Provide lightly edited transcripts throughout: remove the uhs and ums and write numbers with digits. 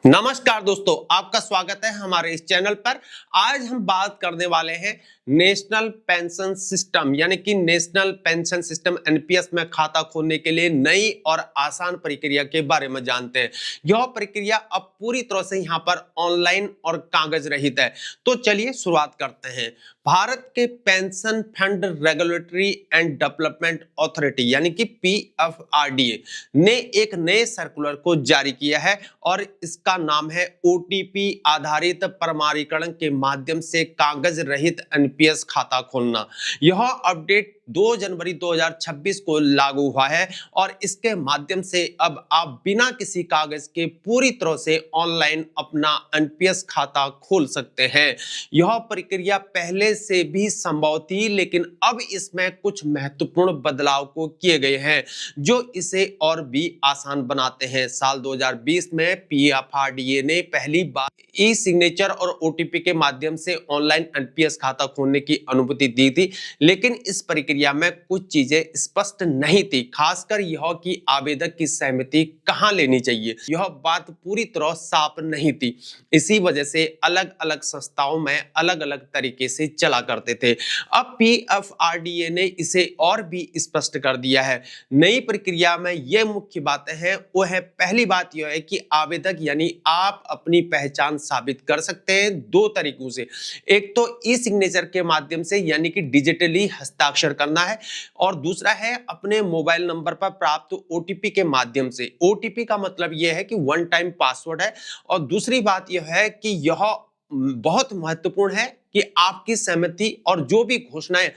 नमस्कार दोस्तों, आपका स्वागत है हमारे इस चैनल पर। आज हम बात करने वाले हैं नेशनल पेंशन सिस्टम यानी कि नेशनल पेंशन सिस्टम एनपीएस में खाता खोलने के लिए नई और आसान प्रक्रिया के बारे में जानते हैं। यह प्रक्रिया अब पूरी तरह से यहाँ पर ऑनलाइन और कागज रहित है। तो चलिए शुरुआत करते हैं। भारत के pension fund regulatory and development authority यानी कि पीएफआरडीए ने एक नए सर्कुलर को जारी किया है और इसका नाम है ओटीपी आधारित प्रमाणीकरण के माध्यम से कागज रहित एनपीएस खाता खोलना। यह अपडेट 2 जनवरी 2026 को लागू हुआ है और इसके माध्यम से अब आप बिना किसी कागज के पूरी तरह से ऑनलाइन अपना एनपीएस खाता खोल सकते हैं। यह प्रक्रिया पहले से भी संभव थी, लेकिन अब इसमें कुछ महत्वपूर्ण बदलाव को किए गए हैं जो इसे और भी आसान बनाते हैं। साल 2020 में पीएफआरडीए ने पहली बार ई सिग्नेचर और ओटीपी के माध्यम से ऑनलाइन एनपीएस खाता खोलने की अनुमति दी थी, लेकिन इस प्रक्रिया में कुछ चीजें स्पष्ट नहीं थी, खासकर यह कि आवेदक की सहमति कहां लेनी चाहिए। यह बात पूरी तरह साफ नहीं थी। इसी वजह से अलग अलग संस्थाओं में अलग अलग तरीके से चला करते थे। अब पीएफआरडीए ने इसे और भी स्पष्ट कर दिया है। नई प्रक्रिया में यह मुख्य बातें हैं, वो है पहली बात यह है कि आवेदक यानी आप अपनी पहचान साबित कर सकते हैं 2 तरीकों से। एक तो ई सिग्नेचर के माध्यम से यानी कि डिजिटली हस्ताक्षर करना है, और दूसरा है अपने मोबाइल नंबर पर प्राप्त ओटीपी के माध्यम से। ओटीपी का मतलब यह है कि वन टाइम पासवर्ड है, और दूसरी बात यह है कि यह बहुत महत्वपूर्ण है कि आपकी सहमति और जो भी घोषणाएं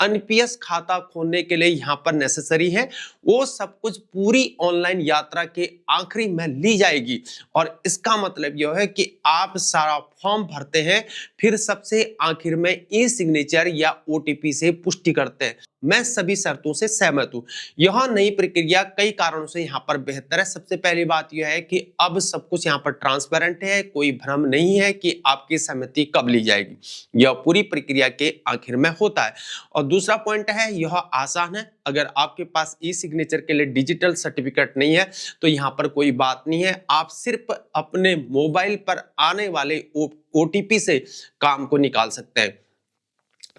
एनपीएस खाता खोलने के लिए यहां पर नेसेसरी है, वो सब कुछ पूरी ऑनलाइन यात्रा के आखिरी में ली जाएगी। और इसका मतलब यह है कि आप सारा फॉर्म भरते हैं, फिर सबसे आखिर में ई सिग्नेचर या ओटीपी से पुष्टि करते हैं। मैं सभी शर्तों से सहमत हूं। यह नई प्रक्रिया कई कारणों से यहां पर बेहतर है। सबसे पहली बात यह है कि अब सब कुछ यहां पर ट्रांसपेरेंट है, कोई भ्रम नहीं है कि आपकी सहमति कब ली जाएगी। यह पूरी प्रक्रिया के आखिर में होता है। और दूसरा पॉइंट है, यह आसान है। अगर आपके पास ई सिग्नेचर के लिए डिजिटल सर्टिफिकेट नहीं है तो यहां पर कोई बात नहीं है, आप सिर्फ अपने मोबाइल पर आने वाले ओटीपी से काम को निकाल सकते हैं।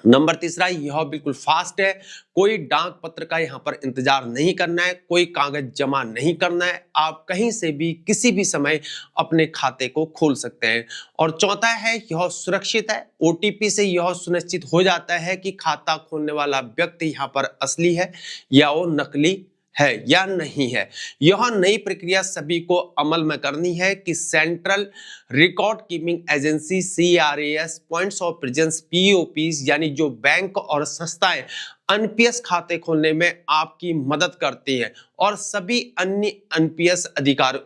नंबर तीसरा, यह बिल्कुल फास्ट है। कोई डाक पत्र का यहाँ पर इंतजार नहीं करना है, कोई कागज जमा नहीं करना है, आप कहीं से भी किसी भी समय अपने खाते को खोल सकते हैं। और चौथा है, यह सुरक्षित है। ओटीपी से यह सुनिश्चित हो जाता है कि खाता खोलने वाला व्यक्ति यहाँ पर असली है या वो नकली है या नहीं है। यह नई प्रक्रिया सभी को अमल में करनी है कि central record keeping agency CRAS, points of presence POPs यानी जो बैंक और संस्थाएं एनपीएस खाते खोलने में आपकी मदद करती है, और सभी अन्य एनपीएस अधिकार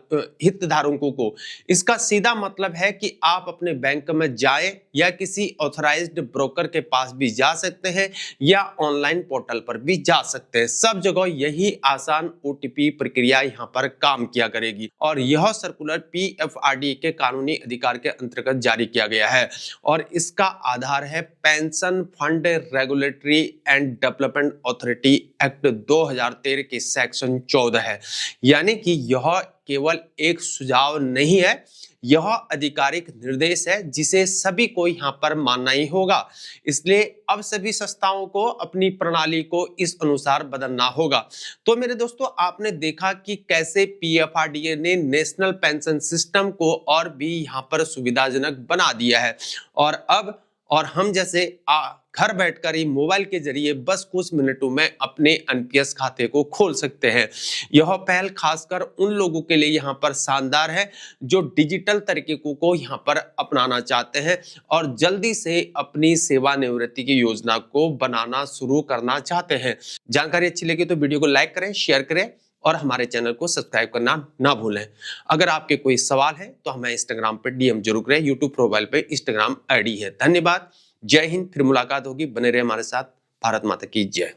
हितधारकों को। इसका सीधा मतलब है कि आप अपने बैंक में जाएं या किसी ऑथराइज्ड ब्रोकर के पास भी जा सकते हैं या ऑनलाइन पोर्टल पर भी जा सकते हैं। सब जगह यही आसान ओटीपी प्रक्रिया यहां पर काम किया करेगी, और यह सर्कुलर पीएफआरडीए के कानूनी अधिकार के अंतर्गत जारी किया गया है, और इसका आधार है pension fund regulatory and development authority act 2013 के सेक्शन 14 है। यानी कि यह केवल एक सुझाव नहीं है, यह आधिकारिक निर्देश है जिसे सभी को यहां पर मानना ही होगा। इसलिए अब सभी संस्थाओं को अपनी प्रणाली को इस अनुसार बदलना होगा। तो मेरे दोस्तों, आपने देखा कि कैसे पीएफआरडीए ने नेशनल पेंशन सिस्टम को और भी यहां पर सुविधाजनक बना दिया है, और हम जैसे घर बैठकर ही मोबाइल के जरिए बस कुछ मिनटों में अपने एनपीएस खाते को खोल सकते हैं। यह पहल खासकर उन लोगों के लिए यहाँ पर शानदार है जो डिजिटल तरीकों को यहाँ पर अपनाना चाहते हैं और जल्दी से अपनी सेवानिवृत्ति की योजना को बनाना शुरू करना चाहते हैं। जानकारी अच्छी लगी तो वीडियो को लाइक करें, शेयर करें और हमारे चैनल को सब्सक्राइब करना ना भूलें। अगर आपके कोई सवाल है तो हमें इंस्टाग्राम पर डीएम जरूर करें। यूट्यूब प्रोफाइल पे इंस्टाग्राम आईडी है। धन्यवाद। जय हिंद। फिर मुलाकात होगी, बने रहे हमारे साथ। भारत माता की जय।